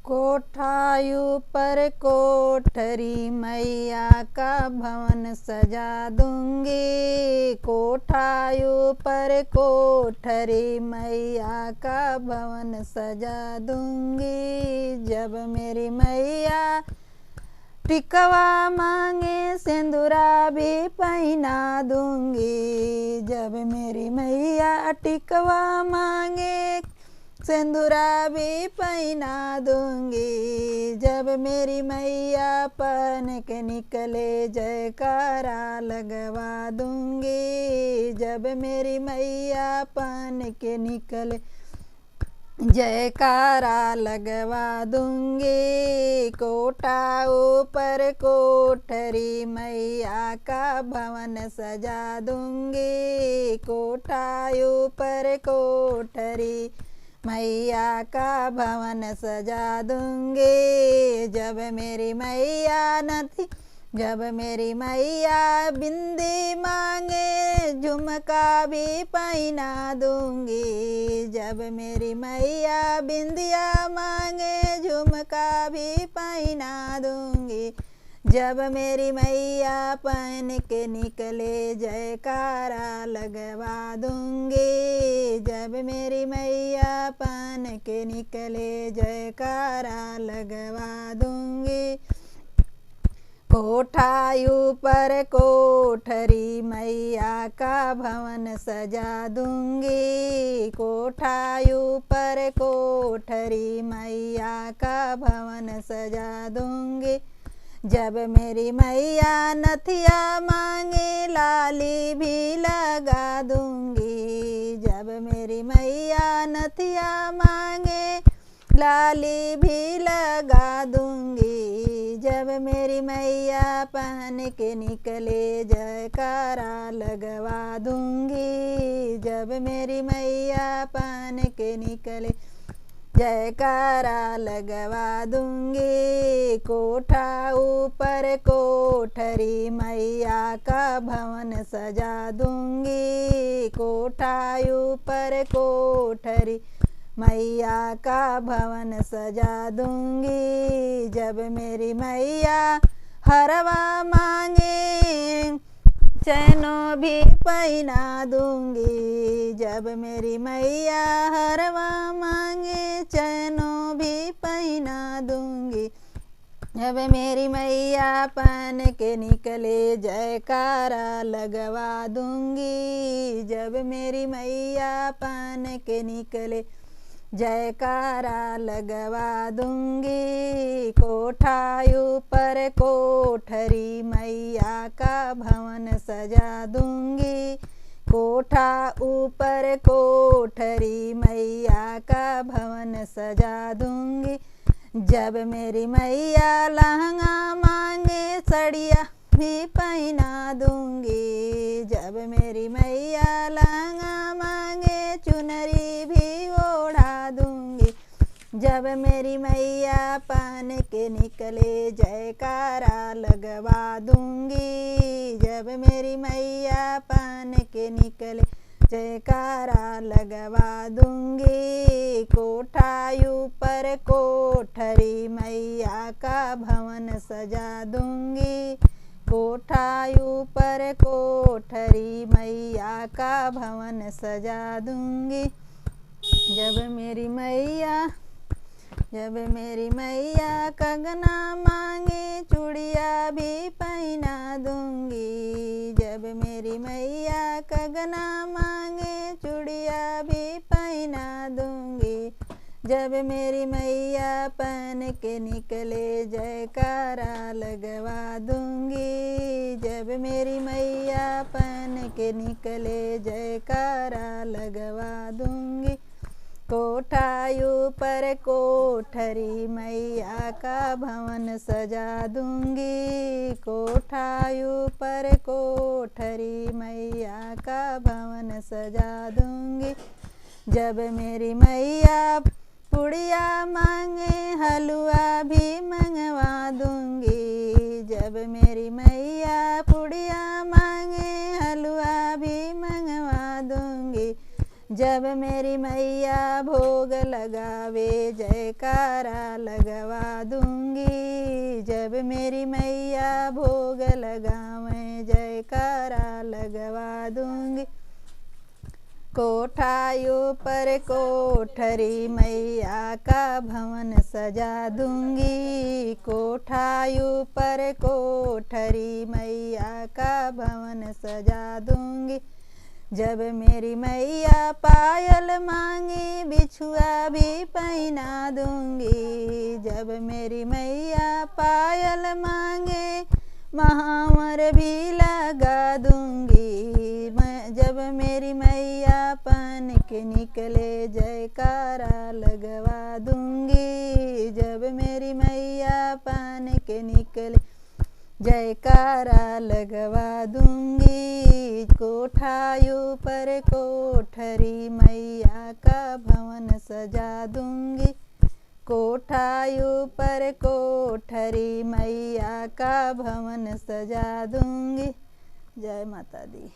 कोठायु पर कोठरी मैया का भवन सजा दूंगी। कोठायु पर कोठरी मैया का भवन सजा दूंगी। जब मेरी मैया टिकवा मांगे सिंदूरा भी पहना दूंगी। जब मेरी मैया टिकवा मांगे सिंदूरा भी पहना दूंगी। जब मेरी मैया पहन के निकले जयकारा लगवा दूंगी। जब मेरी मैया पहन के निकले जयकारा लगवा दूंगी। कोठा ऊपर कोठरी मैया का भवन सजा दूंगी। कोठा ऊपर कोठरी मैया का भवन सजा दूंगी। जब मेरी मैया नथी जब मेरी मैया बिंदी मांगे झुमका भी पहना दूंगी। जब मेरी मैया बिंदिया मांगे झुमका भी पहना दूंगी। जब मेरी मैया पहन के निकले जयकारा लगवा दूंगी। जब मेरी मैया पहन के निकले जयकारा लगवा दूंगी। कोठा ऊपर कोठरी मैया का भवन सजा दूंगी। कोठा ऊपर कोठरी मैया का भवन सजा दूंगी। जब मेरी मैया नथिया मांगे लाली भी लगा दूंगी। जब मेरी मैया नथिया मांगे लाली भी लगा दूंगी। जब मेरी मैया पहन के निकले जयकारा लगवा दूंगी। जब मेरी मैया पहन के निकले जयकारा लगवा दूंगी। कोठा ऊपर कोठरी मैया का भवन सजा दूंगी। कोठा ऊपर कोठरी मैया का भवन सजा दूंगी। जब मेरी मैया हरवा मांगे चैनो भी पहना दूंगी। जब मेरी मैया हरवा मांगे चैनो भी पहना दूंगी। जब मेरी मैया पहन के निकले जयकारा लगवा दूंगी। जब मेरी मैया पहन के निकले जयकारा लगवा दूंगी। कोठा ऊपर कोठरी मैया का भवन सजा दूंगी। कोठा ऊपर कोठरी मैया का भवन सजा दूंगी। जब मेरी मैया लहंगा मांगे सड़िया भी पहना दूंगी। जब मेरी मैया लहंगा मांगे चुनरी भी ओढ़ा दूंगी। जब मेरी मैया पहन के निकले जयकारा लगवा दूंगी। जब मेरी मैया पहन के निकले जयकारा लगवा दूंगी। कोठा ऊपर कोठरी मैया का भवन सजा दूंगी। कोठा ऊपर कोठरी मैया का भवन सजा दूंगी। जब मेरी मैया कंगना मांगे चूड़िया भी पहना दूंगी। जब मेरी मैया कंगना मांगे चूड़िया भी पहना दूंगी। जब मेरी मैया पहन के निकले जयकारा लगवा दूंगी। जब मेरी मैया पहन के निकले जयकारा लगवा दूंगी। कोठा ऊपर कोठरी मैया का भवन सजा दूंगी। कोठा ऊपर कोठरी मैया का भवन सजा दूंगी। जब मेरी मैया पुड़िया मांगे हलवा भी मंगवा दूंगी। जब मेरी मैया पुड़िया मांगे हलवा भी मंगवा दूंगी। जब मेरी मैया भोग लगावे जयकारा लगवा दूंगी। जब मेरी मैया भोग लगावे जयकारा लगवा दूंगी। कोठायु पर कोठरी मैया का भवन सजा दूंगी। कोठायु पर कोठरी मैया का भवन सजा दूंगी। जब मेरी मैया पायल मांगी बिछुआ भी पहना दूंगी। जब मेरी मैया पायल मांगे महावर भी लगा दूंगी। जब मेरी मैया पान के निकले जयकारा लगवा दूंगी। जब मेरी मैया पान के निकले जयकारा लगवा दूंगी। कोठायु पर कोठरी मैया का भवन सजा दूंगी। कोठायु पर कोठरी मैया का भवन सजा दूंगी। जय माता दी।